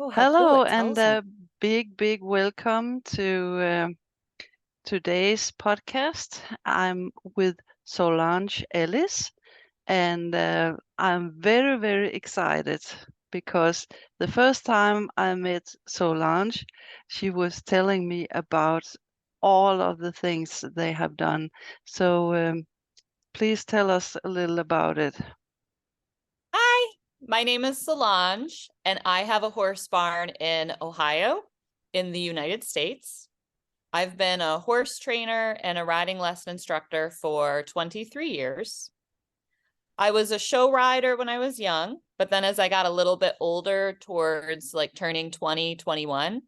Oh, how cool. Hello, It and tells me. a big welcome to today's podcast. I'm with Solange Ellis, and I'm very excited because the first time I met Solange, she was telling me about all of the things they have done. So please tell us a little about it. Hi, my name is Solange, and I have a horse barn in Ohio in the United States. I've been a horse trainer and a riding lesson instructor for 23 years. I was a show rider when I was young, but then as I got a little bit older towards like turning 20, 21,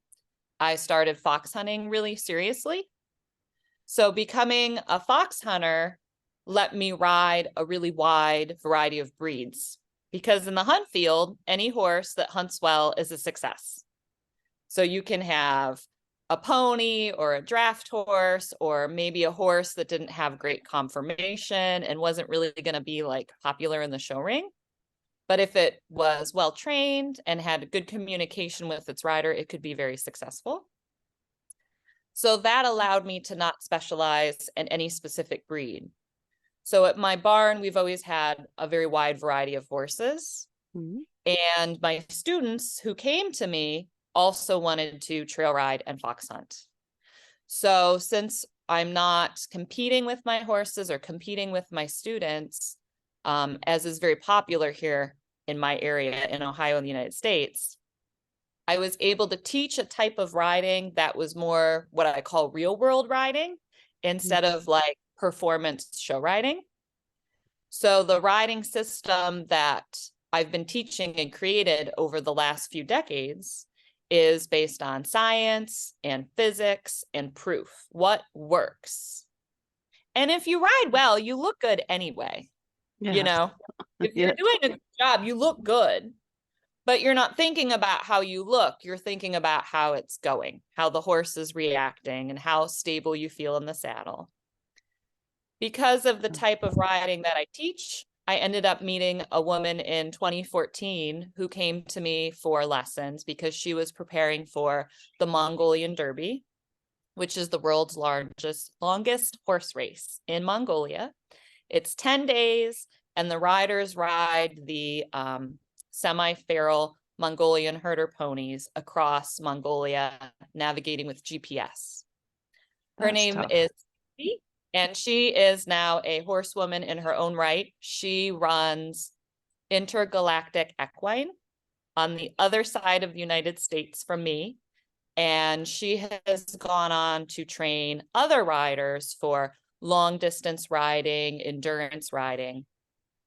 I started fox hunting really seriously. So becoming a fox hunter let me ride a really wide variety of breeds because in the hunt field, any horse that hunts well is a success. So you can have a pony or a draft horse, or maybe a horse that didn't have great conformation and wasn't really going to be like popular in the show ring. But if it was well trained and had good communication with its rider, it could be very successful. So that allowed me to not specialize in any specific breed. So at my barn, we've always had a very wide variety of horses. Mhm. And my students who came to me also wanted to trail ride and fox hunt. So since I'm not competing with my horses or competing with my students, as is very popular here in my area in Ohio in the United States, I was able to teach a type of riding that was more what I call real world riding instead of like performance show riding. So the riding system that I've been teaching and created over the last few decades is based on science and physics and proof. What works? And if you ride well, you look good anyway. You Yes. know, if Yeah. you're doing a good job, you look good. But you're not thinking about how you look. You're thinking about how it's going, how the horse is reacting, and how stable you feel in the saddle. Because of the type of riding that I teach, I ended up meeting a woman in 2014 who came to me for lessons because she was preparing for the Mongolian Derby, which is the world's longest horse race in Mongolia. It's 10 days, and the riders ride the semi-feral Mongolian herder ponies across Mongolia, navigating with GPS. Her That's name tough. is Cindy, and she is now a horsewoman in her own right. She runs Intergalactic Equine on the other side of the United States from me. And she has gone on to train other riders for long distance riding, endurance riding.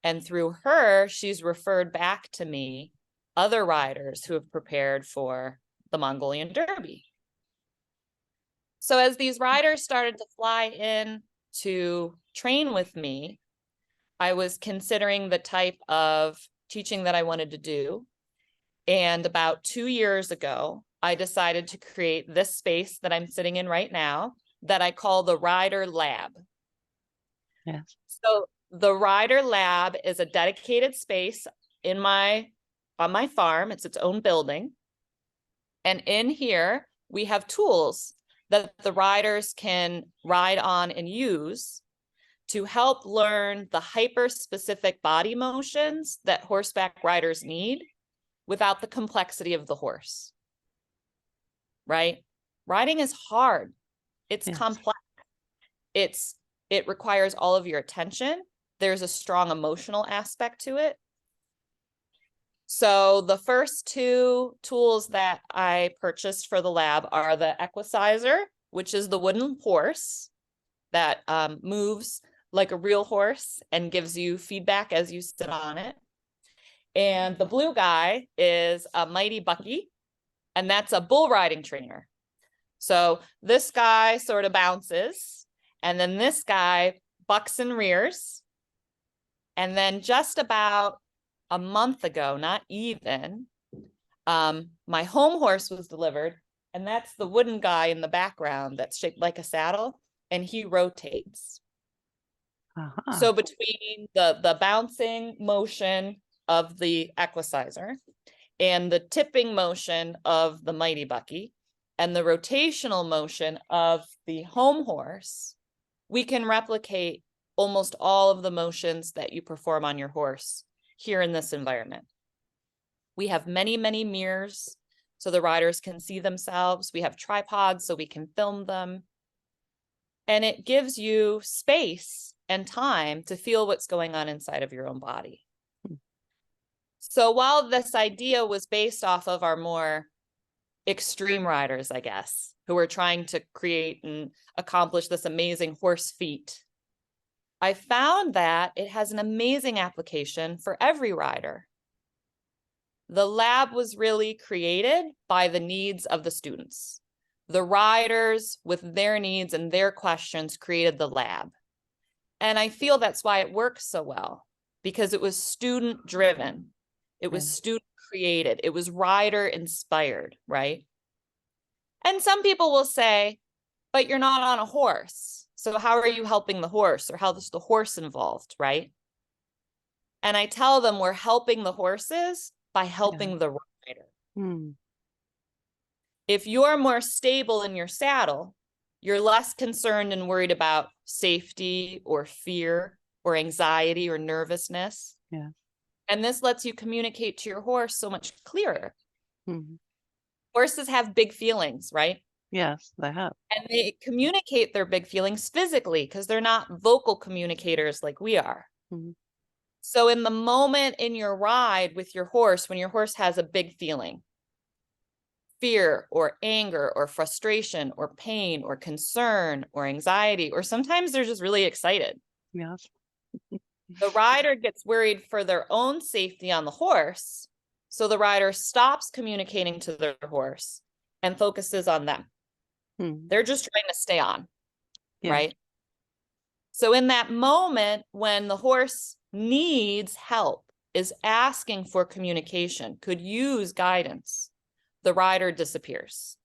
And through her, she's referred back to me other riders who have prepared for the Mongolian Derby. So as these riders started to fly in to train with me, I was considering the type of teaching that I wanted to do. And about 2 years ago, I decided to create this space that I'm sitting in right now that I call the Rider Lab. Yes. So the Rider Lab is a dedicated space on my farm. It's its own building. And in here, we have tools that the riders can ride on and use to help learn the hyper-specific body motions that horseback riders need without the complexity of the horse, right? Riding is hard. It's Yes. complex. It requires all of your attention. There's a strong emotional aspect to it. So the first two tools that I purchased for the lab are the equicizer, which is the wooden horse that moves like a real horse and gives you feedback as you sit on it. And the blue guy is a Mighty Bucky, and that's a bull riding trainer. So this guy sort of bounces, and then this guy bucks and rears. And then just about a month ago, not even, my home horse was delivered, and that's the wooden guy in the background that's shaped like a saddle, and he rotates. Uh-huh. So between the bouncing motion of the equicizer and the tipping motion of the mighty Bucky and the rotational motion of the home horse, we can replicate almost all of the motions that you perform on your horse here in this environment. We have many, many mirrors so the riders can see themselves. We have tripods so we can film them. And it gives you space and time to feel what's going on inside of your own body. So while this idea was based off of our more extreme riders, I guess, who were trying to create and accomplish this amazing horse feat, I found that it has an amazing application for every rider. The lab was really created by the needs of the students. The riders, with their needs and their questions, created the lab. And I feel that's why it works so well, because it was student driven. It was student created. It was rider inspired, right? And some people will say, but you're not on a horse. So how are you helping the horse, or how is the horse involved, right? And I tell them we're helping the horses by helping the rider. If you're more stable in your saddle, you're less concerned and worried about safety or fear or anxiety or nervousness. And this lets you communicate to your horse so much clearer. Horses have big feelings, right? Yes, they have. And they communicate their big feelings physically because they're not vocal communicators like we are. So in the moment in your ride with your horse, when your horse has a big feeling, fear or anger or frustration or pain or concern or anxiety, or sometimes they're just really excited. Yes. The rider gets worried for their own safety on the horse. So the rider stops communicating to their horse and focuses on them. They're just trying to stay on, right? So in that moment when the horse needs help, is asking for communication, could use guidance, the rider disappears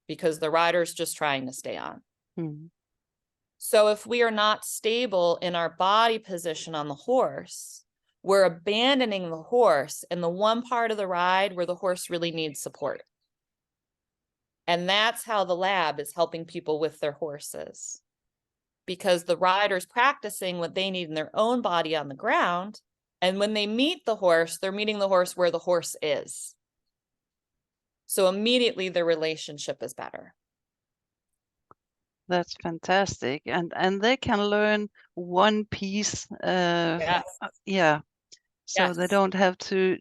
because the rider's just trying to stay on. So if we are not stable in our body position on the horse, we're abandoning the horse in the one part of the ride where the horse really needs support. And that's how the lab is helping people with their horses, because the rider's practicing what they need in their own body on the ground. And when they meet the horse, they're meeting the horse where the horse is. So immediately the relationship is better. That's fantastic. And they can learn one piece. So they don't have to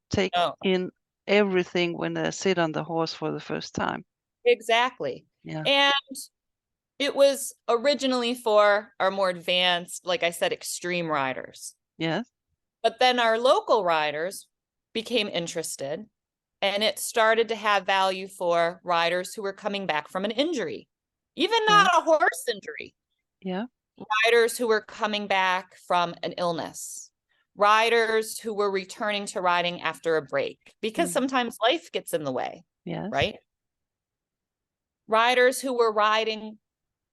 take in everything when they sit on the horse for the first time. Exactly. And it was originally for our more advanced, like I said, extreme riders. But then our local riders became interested, and it started to have value for riders who were coming back from an injury, even not a horse injury. Riders who were coming back from an illness. Riders who were returning to riding after a break, because sometimes life gets in the way, right? Riders who were riding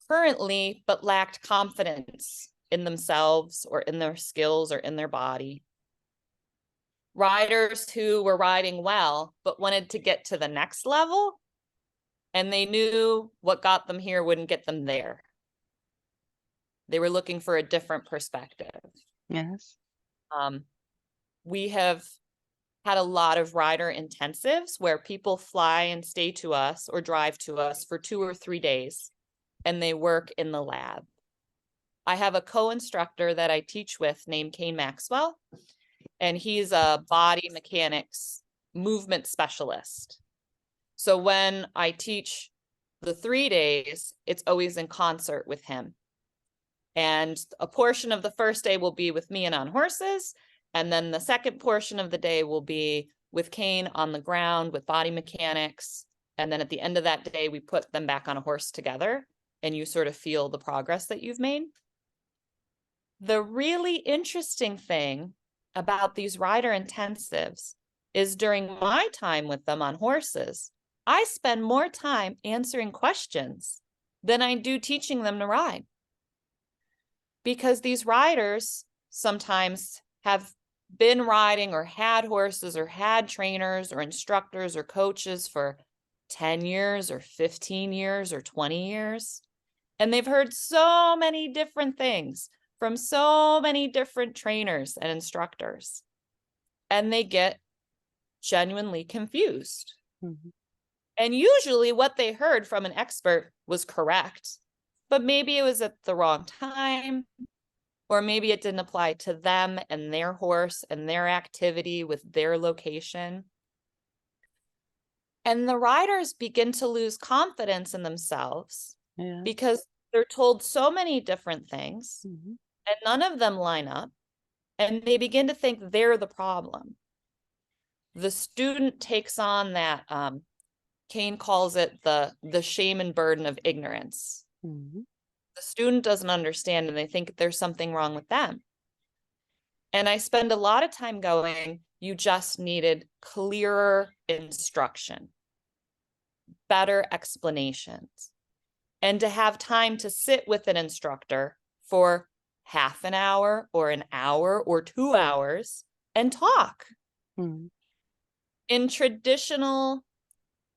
currently but lacked confidence in themselves or in their skills or in their body. Riders who were riding well but wanted to get to the next level, and they knew what got them here wouldn't get them there. They were looking for a different perspective. We have had a lot of rider intensives where people fly and stay to us or drive to us for 2 or 3 days, and they work in the lab. I have a co-instructor that I teach with named Kane Maxwell, and he's a body mechanics movement specialist. So when I teach the 3 days, it's always in concert with him. And a portion of the first day will be with me and on horses. And then the second portion of the day will be with Kane on the ground with body mechanics. And then at the end of that day, we put them back on a horse together, and you sort of feel the progress that you've made. The really interesting thing about these rider intensives is during my time with them on horses, I spend more time answering questions than I do teaching them to ride. Because these riders sometimes have been riding or had horses or had trainers or instructors or coaches for 10 years or 15 years or 20 years. And they've heard so many different things from so many different trainers and instructors. And they get genuinely confused. Mhm. And usually what they heard from an expert was correct, but maybe it was at the wrong time, or maybe it didn't apply to them and their horse and their activity with their location. And the riders begin to lose confidence in themselves Yeah. because they're told so many different things Mhm. and none of them line up, and they begin to think they're the problem. The student takes on that, Kane calls it the shame and burden of ignorance. Mhm. The student doesn't understand and they think there's something wrong with them. And I spend a lot of time going, you just needed clearer instruction, better explanations, and to have time to sit with an instructor for half an hour or an hour or 2 hours and talk. Mhm. In traditional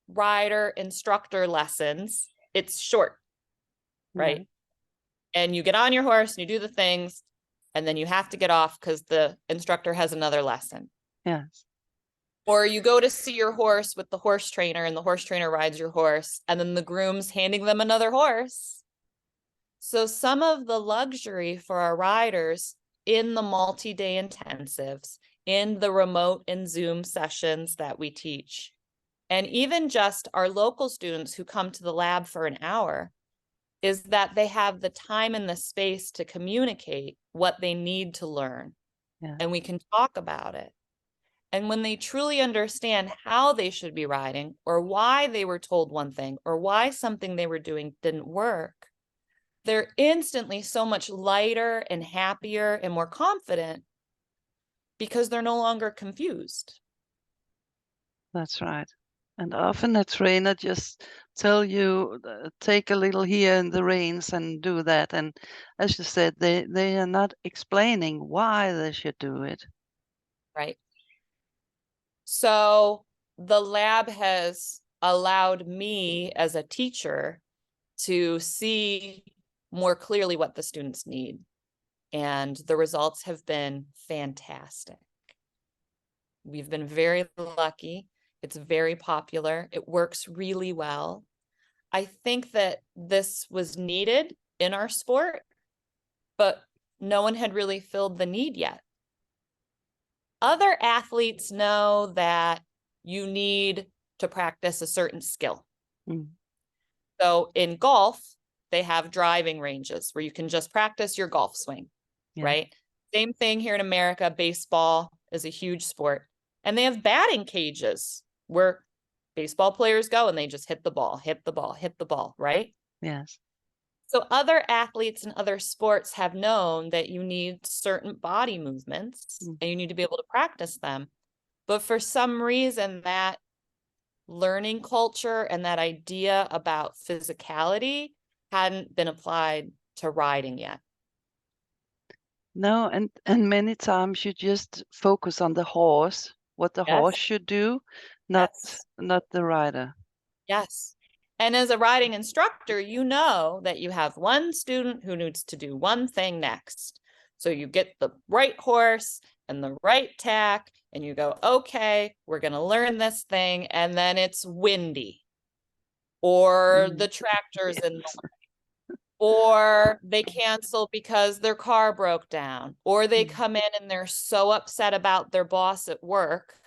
rider instructor lessons, it's short, Yeah. right? And you get on your horse and you do the things, and then you have to get off because the instructor has another lesson. Yes. Or you go to see your horse with the horse trainer and the horse trainer rides your horse, and then the groom's handing them another horse. So some of the luxury for our riders in the multi-day intensives, in the remote and Zoom sessions that we teach, and even just our local students who come to the lab for an hour, is that they have the time and the space to communicate what they need to learn. Yeah. And we can talk about it. And when they truly understand how they should be riding, or why they were told one thing, or why something they were doing didn't work, they're instantly so much lighter and happier and more confident because they're no longer confused. That's right. And often a trainer just tell you, take a little here in the reins and do that. And as you said, they are not explaining why they should do it. Right. So the lab has allowed me as a teacher to see more clearly what the students need. And the results have been fantastic. We've been very lucky. It's very popular. It works really well. I think that this was needed in our sport, but no one had really filled the need yet. Other athletes know that you need to practice a certain skill. Mm. So in golf, they have driving ranges where you can just practice your golf swing, Yeah. right? Same thing here in America. Baseball is a huge sport. And they have batting cages where baseball players go and they just hit the ball, hit the ball, hit the ball, right? Yes. So other athletes in other sports have known that you need certain body movements and you need to be able to practice them. But for some reason, that learning culture and that idea about physicality hadn't been applied to riding yet. No, and many times you just focus on the horse, what the horse Yes, should do, not yes, not the rider. yes. And as a riding instructor, you know that you have one student who needs to do one thing next. So you get the right horse and the right tack, and you go, okay, we're going to learn this thing. And then it's windy, or the tractor's in the Yes. way, or they cancel because their car broke down, or they Mm. come in and they're so upset about their boss at work,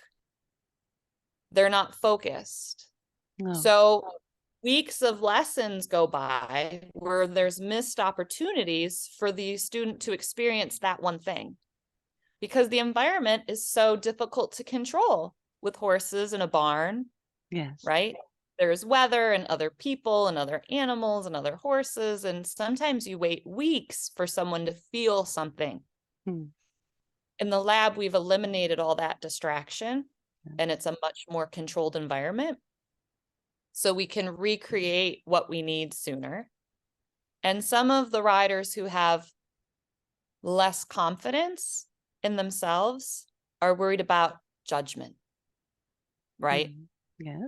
they're not focused. No. So weeks of lessons go by where there's missed opportunities for the student to experience that one thing, because the environment is so difficult to control with horses in a barn, Yes. right? There's weather and other people and other animals and other horses, and sometimes you wait weeks for someone to feel something. Mm. In the lab, we've eliminated all that distraction, and it's a much more controlled environment. So we can recreate what we need sooner. And some of the riders who have less confidence in themselves are worried about judgment, right? Yes.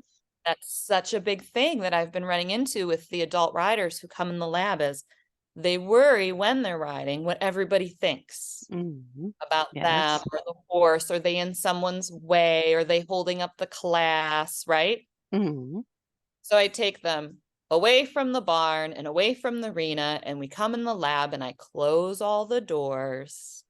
That's such a big thing that I've been running into with the adult riders who come in the lab is they worry when they're riding what everybody thinks about them Yes. or the horse. Are they in someone's way? Are they holding up the class, right? So I take them away from the barn and away from the arena, and we come in the lab and I close all the doors.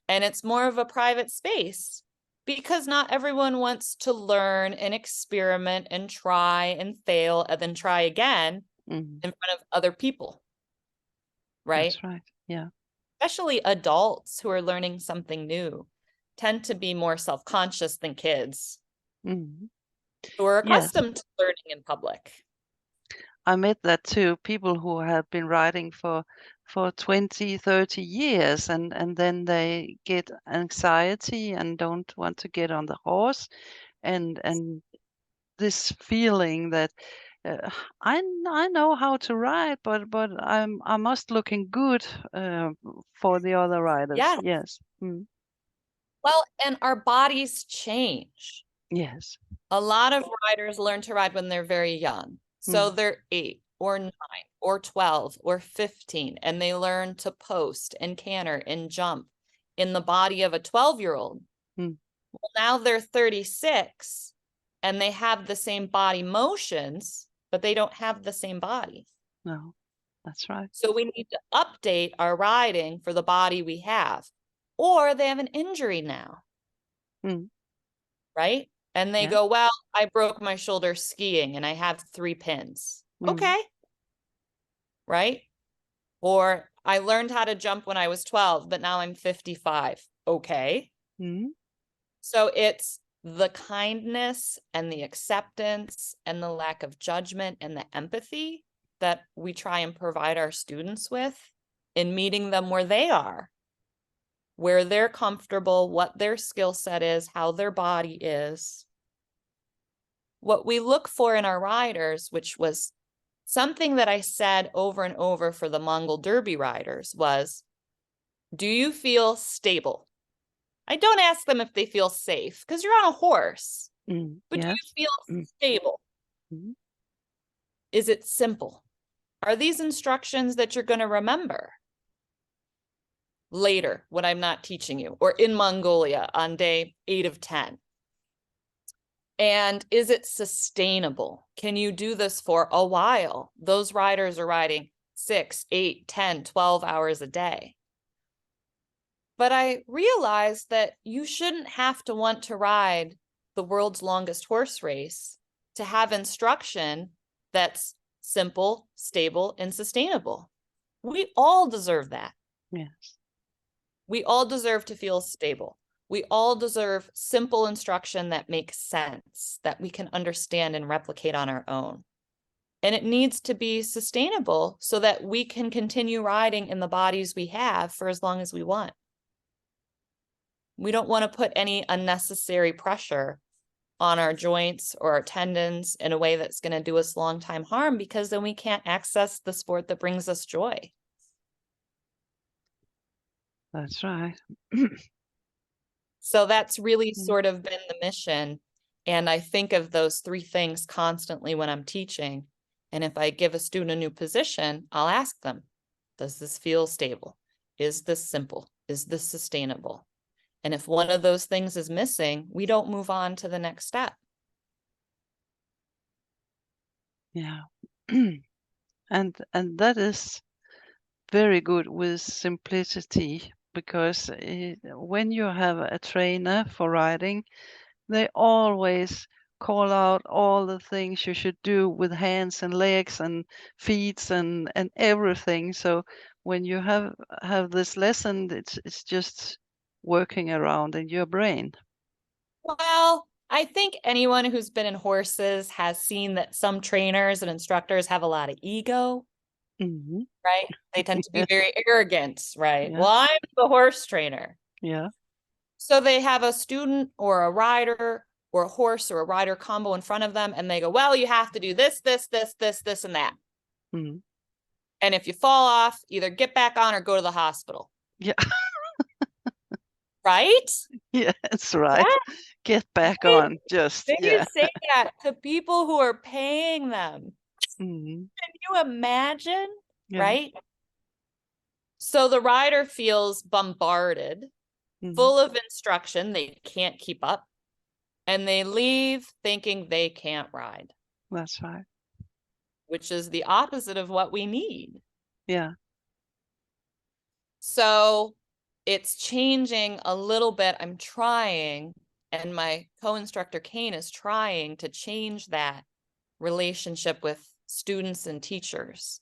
And it's more of a private space because not everyone wants to learn and experiment and try and fail and then try again in front of other people, right? That's right. Yeah. Especially adults who are learning something new tend to be more self-conscious than kids who are Yes. accustomed to learning in public. I met that too. People who have been riding for 20, 30 years and then they get anxiety and don't want to get on the horse and this feeling that I know how to ride, but I must looking good for the other riders. Yeah. Yes. Well, and our bodies change. Yes. A lot of riders learn to ride when they're very young. So they're 8 or 9 or 12 or 15, and they learn to post and canter and jump in the body of a 12-year-old. Well, now they're 36 and they have the same body motions, but they don't have the same body. No, that's right. So we need to update our riding for the body we have, or they have an injury now, right? And they go, well, I broke my shoulder skiing and I have 3 pins. Okay. Right? Or I learned how to jump when I was 12, but now I'm 55. Okay. So it's the kindness and the acceptance and the lack of judgment and the empathy that we try and provide our students with in meeting them where they are, where they're comfortable, what their skill set is, how their body is. What we look for in our riders, which was something that I said over and over for the Mongol Derby riders, was, do you feel stable? I don't ask them if they feel safe because you're on a horse, but do you feel stable? Is it simple? Are these instructions that you're going to remember later when I'm not teaching you, or in Mongolia on day 8 of 10? And is it sustainable? Can you do this for a while? Those riders are riding 6, 8, 10, 12 hours a day. But I realized that you shouldn't have to want to ride the world's longest horse race to have instruction that's simple, stable, and sustainable. We all deserve that. Yes. We all deserve to feel stable. We all deserve simple instruction that makes sense, that we can understand and replicate on our own. And it needs to be sustainable so that we can continue riding in the bodies we have for as long as we want. We don't want to put any unnecessary pressure on our joints or our tendons in a way that's going to do us long time harm, because then we can't access the sport that brings us joy. That's right. So that's really sort of been the mission. And I think of those 3 things constantly when I'm teaching. And if I give a student a new position, I'll ask them, does this feel stable? Is this simple? Is this sustainable? And if one of those things is missing, we don't move on to the next step. Yeah. And that is very good with simplicity, because when you have a trainer for riding, they always call out all the things you should do with hands and legs and feet and everything. So when you have this lesson, it's just working around in your brain. Well, I think anyone who's been in horses has seen that some trainers and instructors have a lot of ego. Right? They tend to be very arrogant, right? Yeah. Well, I'm the horse trainer. Yeah. So they have a student or a rider or a horse or a rider combo in front of them, and they go, well, you have to do this, this, this, this, this, and that. And if you fall off, either get back on or go to the hospital. Yeah. right? Yes, right. Yeah, Get back they, on. Just, they yeah. say that to people who are paying them. Hmm. Can you imagine? Yeah. Right? So the rider feels bombarded, Hmm. full of instruction. They can't keep up. And they leave thinking they can't ride, That's right. which is the opposite of what we need. Yeah. So it's changing a little bit. I'm trying, and my co-instructor Kane is trying to change that relationship with students and teachers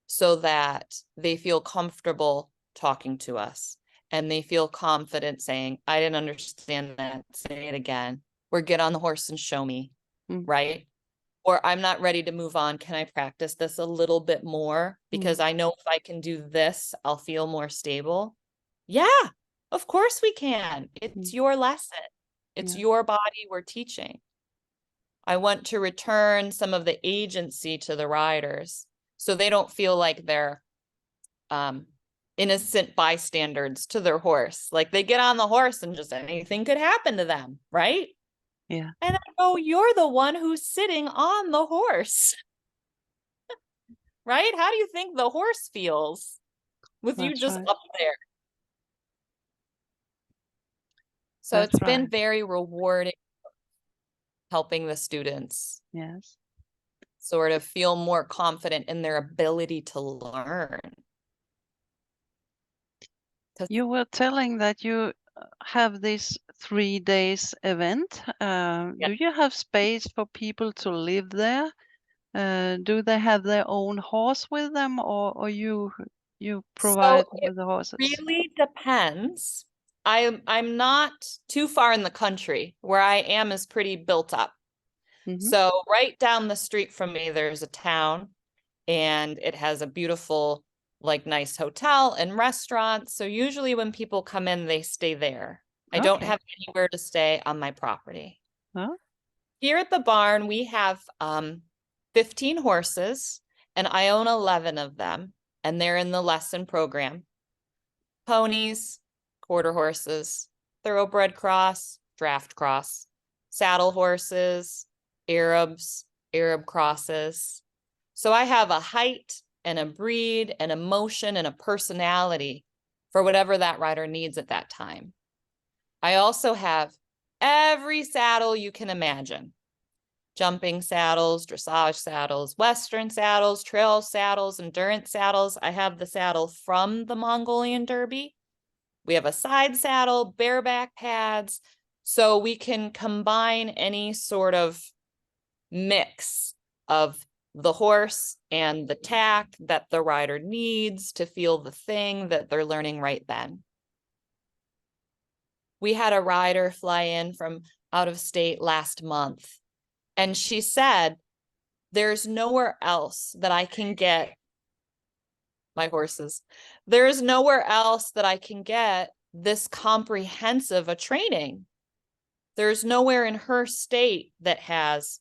so that they feel comfortable talking to us and they feel confident saying, I didn't understand that. Say it again. Or get on the horse and show me, Mm. right? Or I'm not ready to move on. Can I practice this a little bit more? Because Mm. I know if I can do this, I'll feel more stable. Yeah, of course we can. Mm. It's your lesson. It's Yeah. your body we're teaching. I want to return some of the agency to the riders so they don't feel like they're innocent bystanders to their horse. Like they get on the horse and just anything could happen to them, right? Yeah. And I go, you're the one who's sitting on the horse, right? How do you think the horse feels with you That's just right. up there? So That's it's been right. very rewarding helping the students Yes. sort of feel more confident in their ability to learn. You were telling that you have this 3 days event. Yeah. Do you have space for people to live there? Do they have their own horse with them, or you So provide it with the horses? really depends. I'm not too far in the country. Where I am is pretty built up. Mm-hmm. So right down the street from me, there's a town and it has a beautiful, like nice hotel and restaurant. So usually when people come in, they stay there. I don't Okay. have anywhere to stay on my property. Well, Here at the barn, we have 15 horses and I own 11 of them and they're in the lesson program. Ponies, quarter horses, thoroughbred cross, draft cross, saddle horses, Arabs, Arab crosses. So I have a height and a breed, an emotion and a personality for whatever that rider needs at that time. I also have every saddle you can imagine. Jumping saddles, dressage saddles, Western saddles, trail saddles, endurance saddles. I have the saddle from the Mongolian Derby. We have a side saddle, bareback pads, so we can combine any sort of mix of the horse and the tack that the rider needs to feel the thing that they're learning right then. We had a rider fly in from out of state last month, and she said, there's nowhere else that I can get my horses. There's nowhere else that I can get this comprehensive a training. There's nowhere in her state that has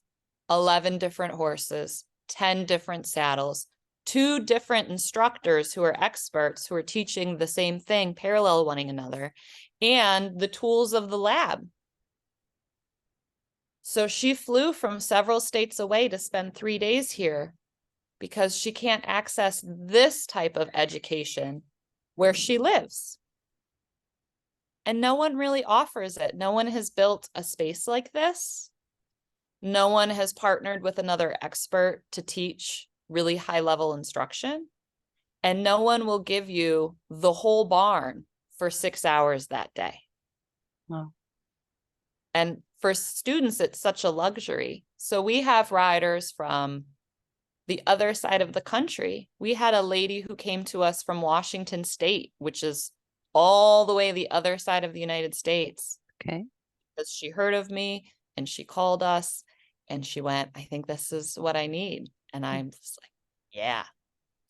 11 different horses, 10 different saddles, 2 different instructors who are experts who are teaching the same thing, parallel one another, and the tools of the lab. So she flew from several states away to spend 3 days here because she can't access this type of education where she lives. And no one really offers it. No one has built a space like this. No one has partnered with another expert to teach really high level instruction. And no one will give you the whole barn for 6 hours that day. well, And for students, it's such a luxury. So we have riders from the other side of the country. We had a lady who came to us from Washington State, which is all the way the other side of the United States. okay. Because she heard of me and she called us and she went, I think this is what I need. And I'm just like, yeah.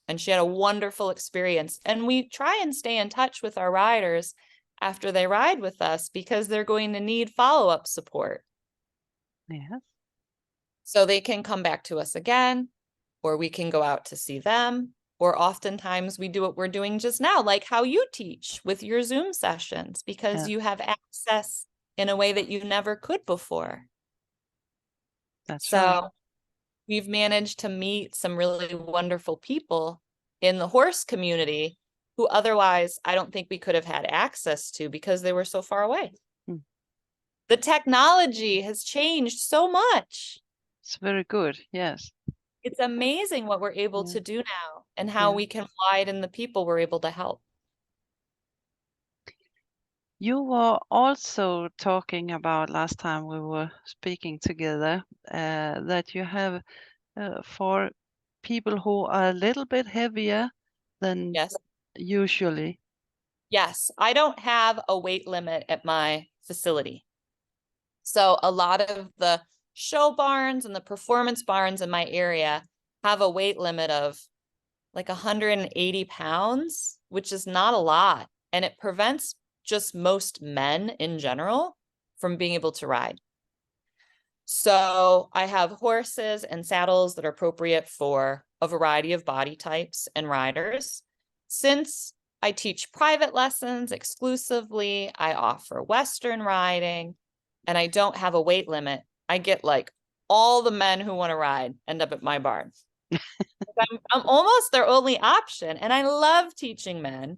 And she had a wonderful experience. And we try and stay in touch with our riders after they ride with us because they're going to need follow-up support. Yes. So they can come back to us again, or we can go out to see them, or oftentimes we do what we're doing just now, like how you teach with your Zoom sessions, because you have access in a way that you never could before. That's So right. we've managed to meet some really wonderful people in the horse community who otherwise I don't think we could have had access to because they were so far away. The technology has changed so much. It's very good. Yes. It's amazing what we're able to do now and how Yeah. we can widen the people we're able to help. You were also talking about last time we were speaking together that you have for people who are a little bit heavier than Yes. usually. Yes. I don't have a weight limit at my facility. So a lot of the show barns and the performance barns in my area have a weight limit of like 180 pounds, which is not a lot. And it prevents just most men in general from being able to ride. So I have horses and saddles that are appropriate for a variety of body types and riders. Since I teach private lessons exclusively, I offer Western riding, and I don't have a weight limit. I get like all the men who want to ride end up at my barn. I'm almost their only option, and I love teaching men,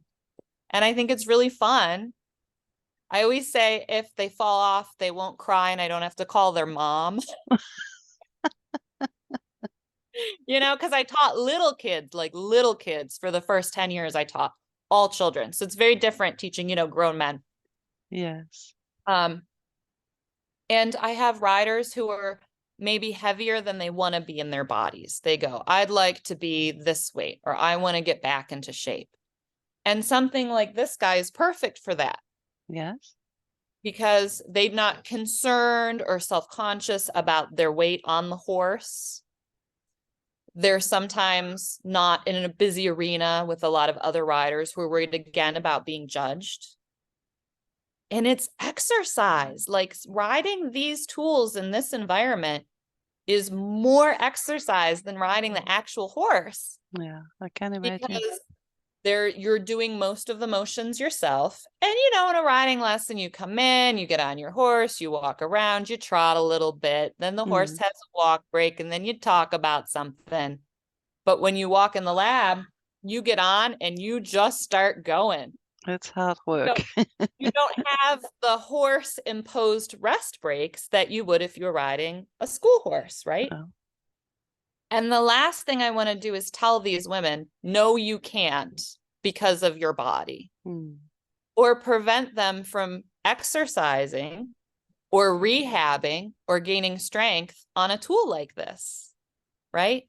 and I think it's really fun. I always say if they fall off, they won't cry, and I don't have to call their mom. Because I taught little kids for the first 10 years. I taught all children. So it's very different teaching, grown men. Yes. And I have riders who are maybe heavier than they want to be in their bodies. They go, I'd like to be this weight, or I want to get back into shape. And something like this guy is perfect for that. Yes. Because they're not concerned or self-conscious about their weight on the horse. They're sometimes not in a busy arena with a lot of other riders who are worried again about being judged. And it's exercise. Like riding these tools in this environment is more exercise than riding the actual horse. Yeah, I can imagine. Because you're doing most of the motions yourself. And in a riding lesson, you come in, you get on your horse, you walk around, you trot a little bit, then the horse has a walk break, and then you talk about something. But when you walk in the lab, you get on and you just start going. It's hard work. You don't have the horse imposed rest breaks that you would if you were riding a school horse, right? Oh. And the last thing I want to do is tell these women, no, you can't because of your body, or prevent them from exercising or rehabbing or gaining strength on a tool like this, right?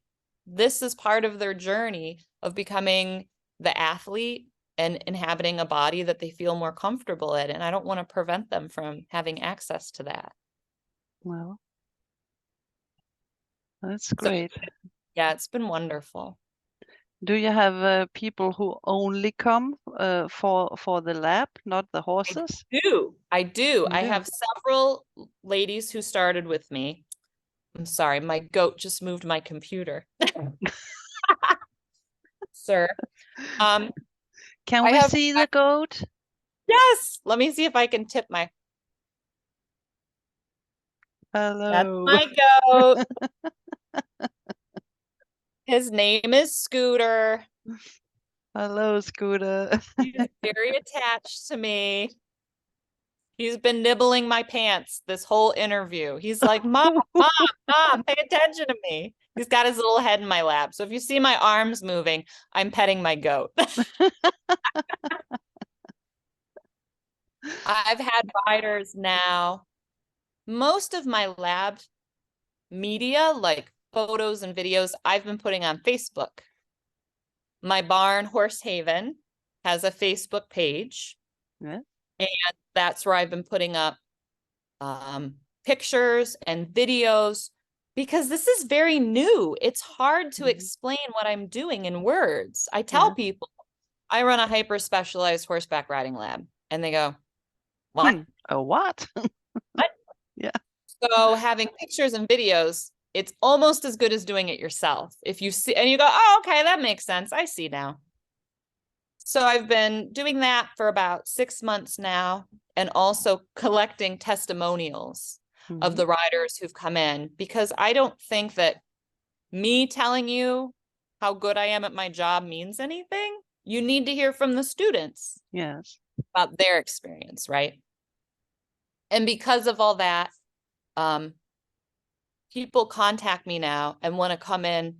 This is part of their journey of becoming the athlete and inhabiting a body that they feel more comfortable in. And I don't want to prevent them from having access to that. Well, that's great. So, yeah, it's been wonderful. Do you have people who only come for the lab, not the horses? I do. I have several ladies who started with me. I'm sorry, my goat just moved my computer. Sir. Can we see the goat? Yes. Let me see if I can tip my. Hello. That's my goat. His name is Scooter. Hello, Scooter. He's very attached to me. He's been nibbling my pants this whole interview. He's like, Mom, pay attention to me. He's got his little head in my lap. So if you see my arms moving, I'm petting my goat. I've had riders now. Most of my lab media, like photos and videos, I've been putting on Facebook. My barn, Horse Haven, has a Facebook page. Yeah. And that's where I've been putting up pictures and videos, because this is very new. It's hard to explain what I'm doing in words. I tell people I run a hyper specialized horseback riding lab, and they go, what? A what? What? Yeah. So having pictures and videos it's almost as good as doing it yourself. If you see and you go, oh, okay, that makes sense. I see now. So I've been doing that for about 6 months now, and also collecting testimonials of the riders who've come in, because I don't think that me telling you how good I am at my job means anything. You need to hear from the students. Yes. About their experience, right? And because of all that, people contact me now and want to come in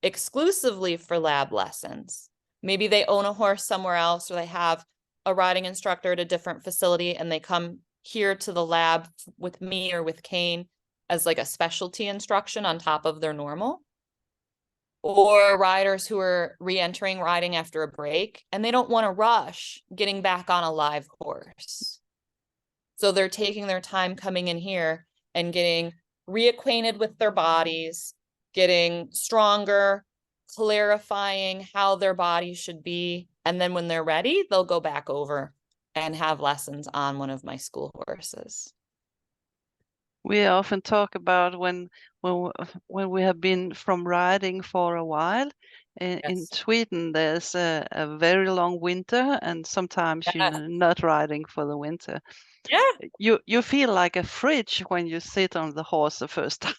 exclusively for lab lessons. Maybe they own a horse somewhere else, or they have a riding instructor at a different facility, and they come here to the lab with me or with Kane as like a specialty instruction on top of their normal. Or riders who are re-entering riding after a break, and they don't want to rush getting back on a live horse. So they're taking their time coming in here and getting reacquainted with their bodies, getting stronger, clarifying how their body should be. And then when they're ready, they'll go back over and have lessons on one of my school horses. We often talk about when we have been from riding for a while. In Yes. Sweden, there's a very long winter, and sometimes Yes. you're not riding for the winter. Yeah. You feel like a fridge when you sit on the horse the first time.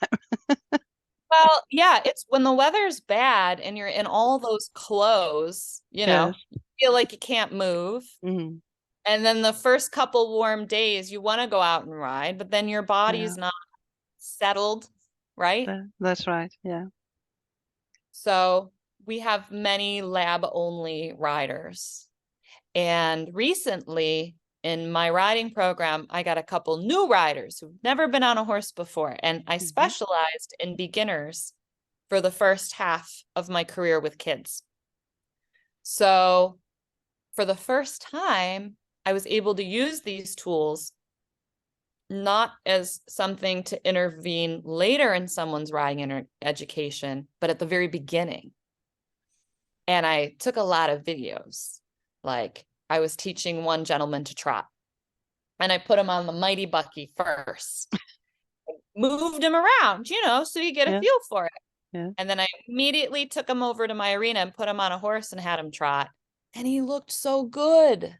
Well, yeah, it's when the weather's bad and you're in all those clothes, you know, Yes. you feel like you can't move. Mm-hmm. And then the first couple warm days, you want to go out and ride, but then your body's Yeah, not settled, right? that's right. Yeah. So we have many lab only riders. And recently in my riding program, I got a couple new riders who've never been on a horse before. And I specialized in beginners for the first half of my career with kids. So for the first time, I was able to use these tools not as something to intervene later in someone's riding education, but at the very beginning. And I took a lot of videos. Like I was teaching one gentleman to trot, and I put him on the Mighty Bucky first. Moved him around, you know, so you get a feel for it. Yeah. And then I immediately took him over to my arena and put him on a horse and had him trot. And he looked so good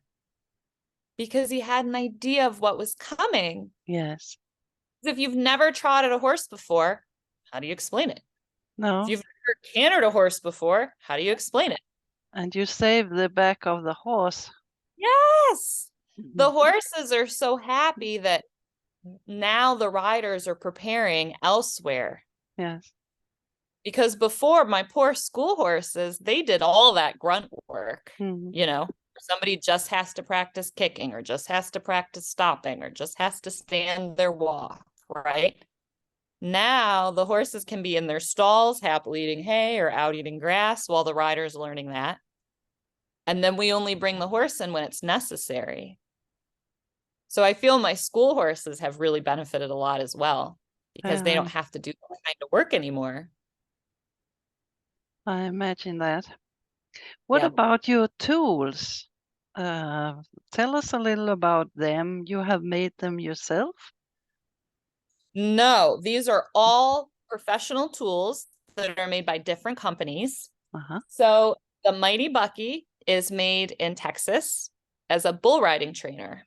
because he had an idea of what was coming. Yes. If you've never trotted a horse before, how do you explain it? No. If you've never cantered a horse before, how do you explain it? And you save the back of the horse. Yes. The horses are so happy that now the riders are preparing elsewhere. Yes. Because before, my poor school horses, they did all that grunt work, you know. Somebody just has to practice kicking, or just has to practice stopping, or just has to stand their walk, right? Now the horses can be in their stalls happily eating hay or out eating grass while the rider's learning that. And then we only bring the horse in when it's necessary. So I feel my school horses have really benefited a lot as well, because they don't have to do that kind of work anymore. I imagine that. What about your tools? Tell us a little about them. You have made them yourself? No, these are all professional tools that are made by different companies. So the Mighty Bucky is made in Texas as a bull riding trainer.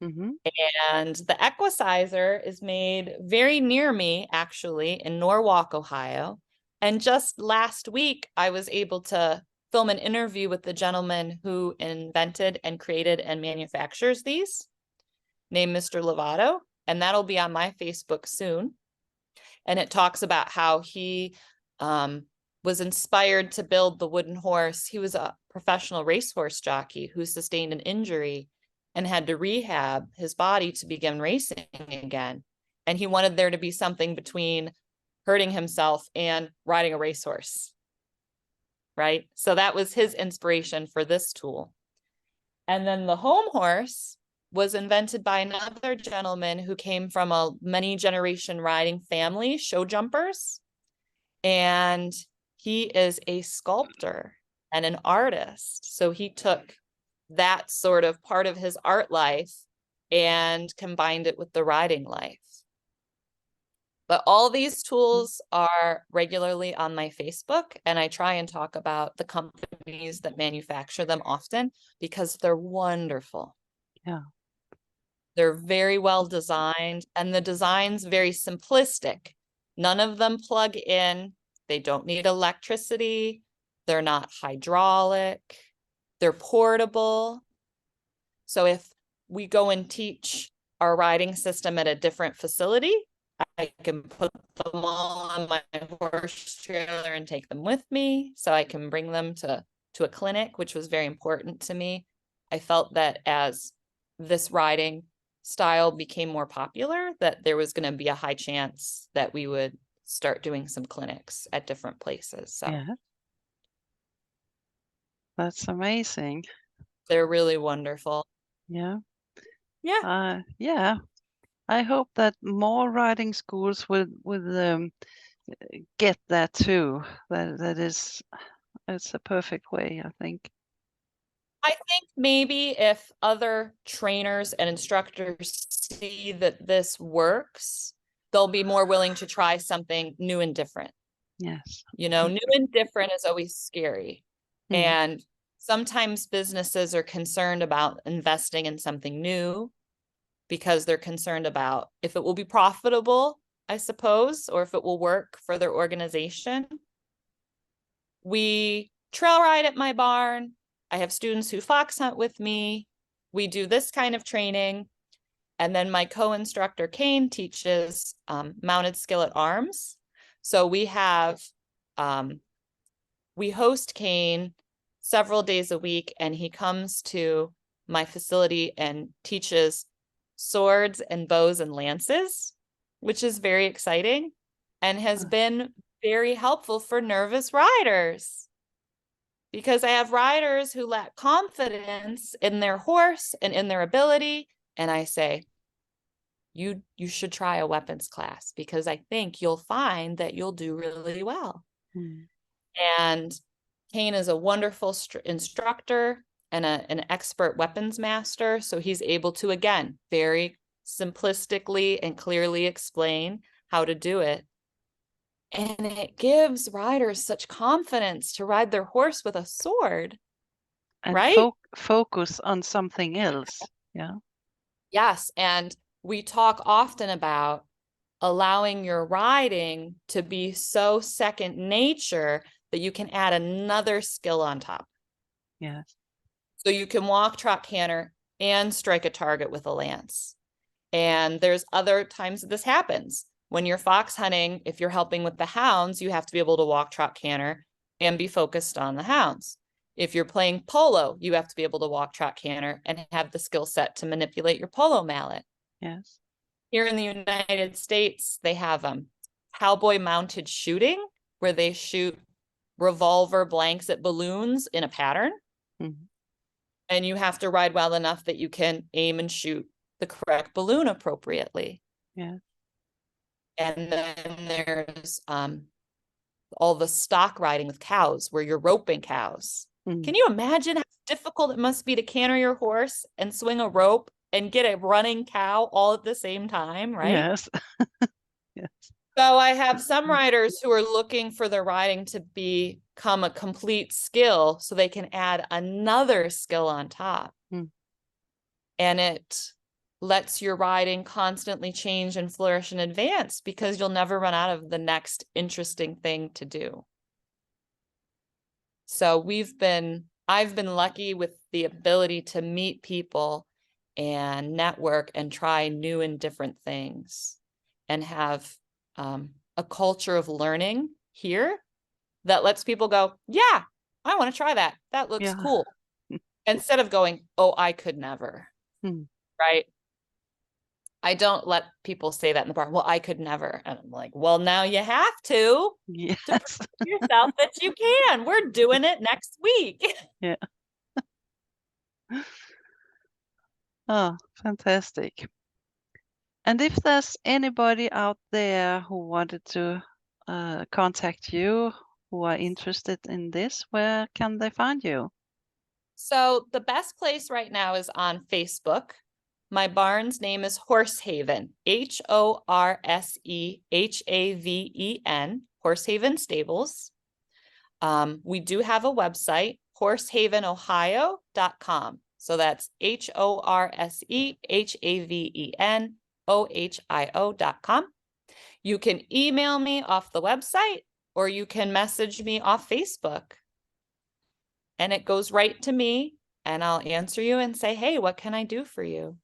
And the Equicizer is made very near me, actually, in Norwalk, Ohio. And just last week, I was able to film an interview with the gentleman who invented and created and manufactures these, named Mr. Lovato. And that'll be on my Facebook soon. And it talks about how he was inspired to build the wooden horse. He was a professional racehorse jockey who sustained an injury and had to rehab his body to begin racing again. And he wanted there to be something between hurting himself and riding a racehorse, right? So that was his inspiration for this tool. And then the home horse was invented by another gentleman who came from a many generation riding family, show jumpers. And he is a sculptor and an artist. So he took that sort of part of his art life and combined it with the riding life. But all these tools are regularly on my Facebook, and I try and talk about the companies that manufacture them often because they're wonderful. Yeah. They're very well designed, and the design's very simplistic. None of them plug in. They don't need electricity. They're not hydraulic. They're portable. So if we go and teach our riding system at a different facility, I can put them all on my horse trailer and take them with me, so I can bring them to a clinic, which was very important to me. I felt that as this riding style became more popular, that there was going to be a high chance that we would start doing some clinics at different places. So Yeah. That's amazing. they're really wonderful. Yeah. Yeah. Yeah. I hope that more riding schools will get that too. It's a perfect way, I think. I think maybe if other trainers and instructors see that this works, they'll be more willing to try something new and different. Yes. You know, new and different is always scary. And sometimes businesses are concerned about investing in something new because they're concerned about if it will be profitable, I suppose, or if it will work for their organization. We trail ride at my barn. I have students who fox hunt with me. We do this kind of training. And then my co-instructor, Kane, teaches mounted skillet arms. So we have, we host Kane several days a week, and he comes to my facility and teaches swords and bows and lances, which is very exciting and has been very helpful for nervous riders. Because I have riders who lack confidence in their horse and in their ability. And I say, you should try a weapons class because I think you'll find that you'll do really well. And Kane is a wonderful instructor and an expert weapons master. So he's able to, again, very simplistically and clearly explain how to do it. And it gives riders such confidence to ride their horse with a sword, And right? focus on something else. Yeah. Yes. And we talk often about allowing your riding to be so second nature that you can add another skill on top. Yes. So you can walk, trot, canter, and strike a target with a lance. And there's other times that this happens. When you're fox hunting, if you're helping with the hounds, you have to be able to walk, trot, canter, and be focused on the hounds. If you're playing polo, you have to be able to walk, trot, canter, and have the skill set to manipulate your polo mallet. Yes. Here in the United States, they have cowboy mounted shooting, where they shoot revolver blanks at balloons in a pattern. And you have to ride well enough that you can aim and shoot the correct balloon appropriately. Yeah. And then there's all the stock riding with cows, where you're roping cows. Can you imagine how difficult it must be to canter your horse and swing a rope and get a running cow all at the same time, right? Yes. Yes. So I have some riders who are looking for their riding to become a complete skill so they can add another skill on top. And it lets your riding constantly change and flourish and advance because you'll never run out of the next interesting thing to do. So I've been lucky with the ability to meet people and network and try new and different things and have a culture of learning here that lets people go, yeah, I want to try that. That looks cool. Instead of going, oh, I could never, right? I don't let people say that in the bar. Well, I could never. And I'm like, well, now you have to prove yourself that you can. We're doing it next week. Yeah. Oh, fantastic. And if there's anybody out there who wanted to contact you, who are interested in this, where can they find you? So the best place right now is on Facebook. My barn's name is Horsehaven, Horsehaven, Horsehaven Stables. We do have a website, horsehavenohio.com. So that's HorsehavenOhio.com. You can email me off the website, or you can message me off Facebook. And it goes right to me, and I'll answer you and say, hey, what can I do for you?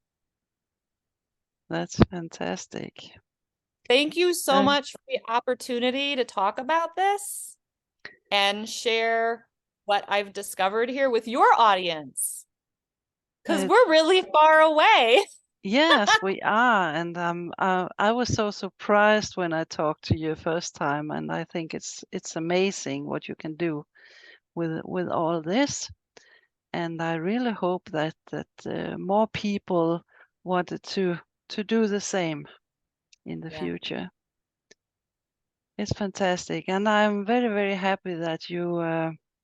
That's fantastic. Thank you so much for the opportunity to talk about this and share what I've discovered here with your audience. Because we're really far away. Yes, we are. And I was so surprised when I talked to you first time, and I think it's amazing what you can do with all this. And I really hope that more people wanted to do the same in the future. It's fantastic, and I'm very, very happy that you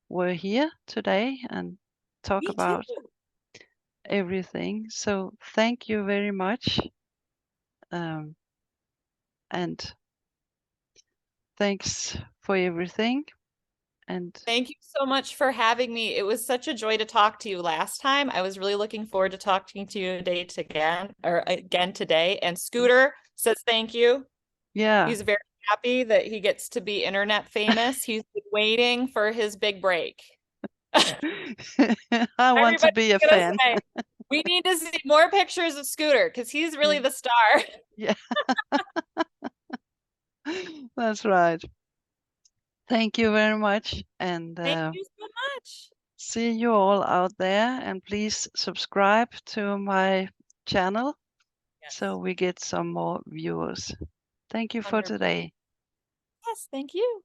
were here today and talk about everything. So thank you very much, and thanks for everything. And thank you so much for having me. It was such a joy to talk to you last time. I was really looking forward to talking to you again today. And Scooter says thank you. Yeah, he's very happy that he gets to be internet famous. He's been waiting for his big break. I want to be a fan. Say, we need to see more pictures of Scooter because he's really the star. Yeah, that's right. Thank you very much, and thank you so much. See you all out there, and please subscribe to my channel so we get some more viewers. Thank you for today. Yes, thank you.